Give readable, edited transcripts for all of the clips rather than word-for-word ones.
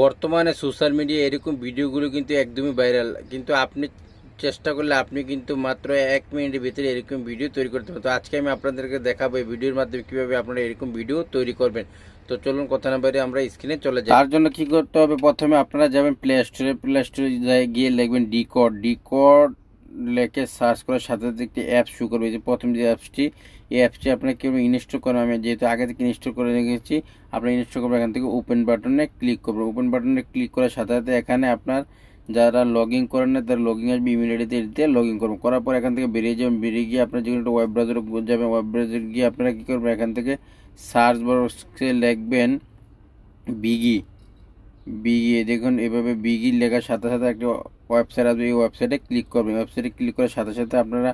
বর্তমানে social media এরকম ভিডিওগুলো কিন্তু একদমই ভাইরাল, কিন্তু আপনি চেষ্টা করলে আপনি কিন্তু মাত্র 1 মিনিটের ভিতরে এরকম ভিডিও তৈরি করতে পারেন। তো আজকে আমি আপনাদেরকে দেখাবো এই ভিডিওর মাধ্যমে কিভাবে আপনারা এরকম ভিডিও তৈরি করবেন। তো চলুন কথা না বাইরে আমরা স্ক্রিনে চলে যাই। তার জন্য কি করতে হবে, প্রথমে আপনারা যাবেন প্লে স্টোরে গিয়ে লিখবেন ডিকোড লেখে সার্চ করার সাথে সাথে একটি অ্যাপ শুরু করবে। যে প্রথম যে অ্যাপসটি, এই অ্যাপসটি আপনাকে কীভাবে ইনস্টল করবেন, আমি যেহেতু আগে থেকে ইনস্টল করে রেখেছি, আপনি ইনস্টল করবেন এখান থেকে ওপেন বাটনে ক্লিক করবেন। ওপেন বাটনে ক্লিক করার সাথে সাথে এখানে আপনার যারা লগ ইন করেন না তারা লগ ইন আসবে, ইমেল আইডিতে এটিতে লগ ইন করবেন। করার পর এখান থেকে বেরিয়ে যাবেন, বেরিয়ে গিয়ে আপনার যেগুলো একটা ওয়েব ব্রাউজারে যাবেন, ওয়েব ব্রাউজারে গিয়ে আপনারা কী করবেন, এখান থেকে সার্চ বক্সে লিখবেন বিগি। দেখুন এভাবে বিগি লেখার সাথে সাথে একটা ওয়েবসাইট আসবে, এই ওয়েবসাইটে ক্লিক করবেন। ওয়েবসাইটে ক্লিক করার সাথে সাথে আপনারা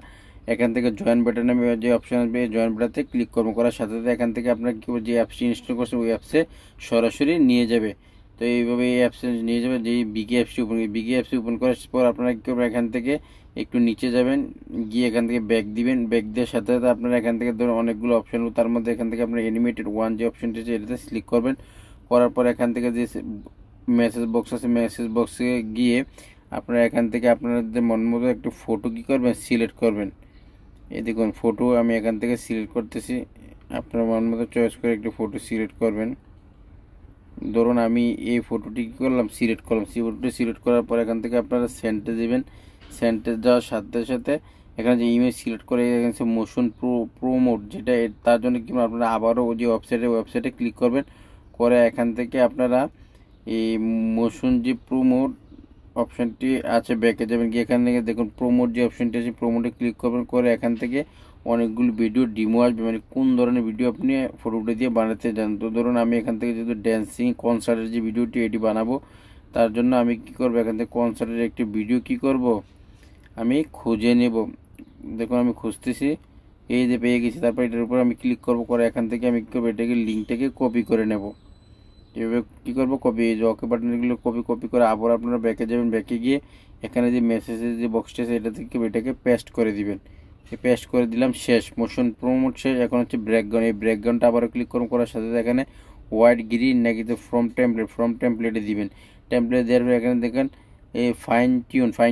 এখান থেকে জয়েন বাটনে যে অপশন আসবে, জয়েন বাটনে ক্লিক করবেন। করার সাথে সাথে এখান থেকে আপনার কী যে অ্যাপসটি ইনস্টল করছেন ওই অ্যাপসে সরাসরি নিয়ে যাবে। তো এইভাবে এই অ্যাপসে নিয়ে যাবে। যেই বিগি অ্যাপসটি ওপেন করার পর আপনারা কী করবেন, এখান থেকে একটু নিচে যাবেন, গিয়ে এখান থেকে ব্যাক দিবেন। ব্যাক দেওয়ার সাথে সাথে আপনারা এখান থেকে ধরুন অনেকগুলো অপশন, তার মধ্যে এখান থেকে আপনার অ্যানিমেটেড ওয়ান যে অপশনটি আছে এটাতে ক্লিক করবেন। করার পর এখান থেকে যে মেসেজ বক্স আছে, মেসেজ বক্সে গিয়ে আপনারা এখান থেকে আপনাদের মন মতো একটু ফটো কী করবেন, সিলেক্ট করবেন। এই দেখুন ফটো আমি এখান থেকে সিলেক্ট করতেছি, আপনার মন মতো চয়েস করে একটু ফটো সিলেক্ট করবেন। ধরুন আমি এই ফটোটি কী করলাম, সিলেক্ট করলাম। ফটোটি সিলেক্ট করার পর এখান থেকে আপনারা সেন্টে দেবেন। সেন্টে যাওয়ার সাথে সাথে এখানে যে ইমেজ সিলেক্ট করে এখানে মোশন প্রোমোট, যেটা তার জন্য কি আপনারা আবারও যে ওয়েবসাইটে ক্লিক করবেন। করে এখান থেকে আপনারা এই মোশন যে প্রোমোট অপশানটি আছে, ব্যাকে যাবেন, গিয়ে এখান থেকে দেখুন প্রোমোট যে অপশানটি আছে প্রোমোটে ক্লিক করবেন। করে এখান থেকে অনেকগুলো ভিডিও ডিমো আসবে, মানে কোন ধরনের ভিডিও আপনি ফটোটা দিয়ে বানাতে চান। তো ধরুন আমি এখান থেকে যেহেতু ড্যান্সিং কনসার্টের যে ভিডিওটি এটি বানাবো, তার জন্য আমি কি করব, এখান থেকে কনসার্টের একটি ভিডিও কি করব, আমি খুঁজে নেব। দেখুন আমি খুঁজতেছি, এই যে পেয়ে গেছি। তারপর এটার উপর আমি ক্লিক করব। করে এখান থেকে আমি কী করবো, এটাকে লিঙ্কটাকে কপি করে নেব। এভাবে কী করবো, কপি, এই যে ওকে বাটনগুলো কপি করে আবার আপনারা ব্যাকে যাবেন। ব্যাকে গিয়ে এখানে যে মেসেজের যে বক্সটা আছে এটা থেকে এটাকে পেস্ট করে দিবেন। পেস্ট করে দিলাম, শেষ। মোশন প্রোমোট শেষ। এখন হচ্ছে ব্যাকগ্রাউন্ড, এই ব্যাকগ্রাউন্ডটা আবারও ক্লিক করার সাথে সাথে এখানে হোয়াইট গ্রিন নাকি তো ফ্রম টেমপ্লেটে দিবেন। টেমপ্লেট দেওয়ার পর এখানে দেখেন এই ফাইন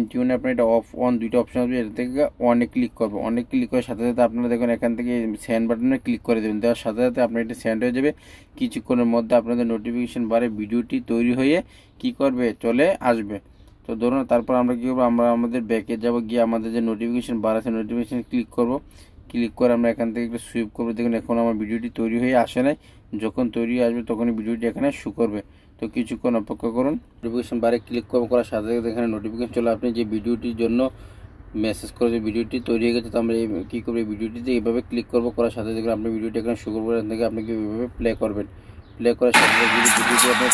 টিউন আপনার এটা অফ অন দুইটা অপশন আসবে, এটা থেকে অনে ক্লিক করবো। অনে ক্লিক করার সাথে সাথে আপনারা দেখুন এখান থেকে সেন্ড বাটনে ক্লিক করে দেবেন। দেওয়ার সাথে সাথে আপনার এটা সেন্ড হয়ে যাবে। কিছুক্ষণের মধ্যে আপনাদের নোটিফিকেশন বারে ভিডিওটি তৈরি হয়ে কি করবে, চলে আসবে। তো ধরুন তারপর আমরা কী করবো, আমরা আমাদের ব্যাকে যাবো, গিয়ে আমাদের যে নোটিফিকেশন বার আছে নোটিফিকেশন ক্লিক করব। ক্লিক করে আমরা এখান থেকে একটু সুইপ করবো। দেখুন এখন আমার ভিডিওটি তৈরি হয়ে আসে নাই, যখন তৈরি আসবে তখনই ভিডিওটি এখানে শো করবে। তো কিছুক্ষণ অপেক্ষা করুন। নোটিফিকেশন বারে ক্লিক করার সাথে সাথে এখানে নোটিফিকেশন চলে, আপনি যে ভিডিওটির জন্য মেসেজ করে যে ভিডিওটি তৈরি হয়ে গেছে। তো আমরা কী করবো, এই ভিডিওটিতে এইভাবে ক্লিক করবো। করার সাথে সাথে আপনি ভিডিওটি এখানে শো করবো, এখান থেকে আপনি এইভাবে প্লে করবেন। প্লে করার সাথে সাথে ভিডিওটি আপনার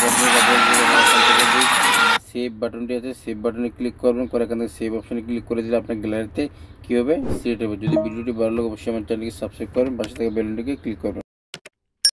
সেভ বাটনটি আছে, সেভ বাটনে ক্লিক করবেন। করে এখান থেকে সেভ অপশনে ক্লিক করে দিলে আপনার গ্যালারিতে কী হবে, সিলেক্ট হবে। যদি ভিডিওটি ভালো লাগে অবশ্যই আমার চ্যানেলকে সাবস্ক্রাইব করবেন, পাশে থেকে বেলনটিকে ক্লিক করবেন।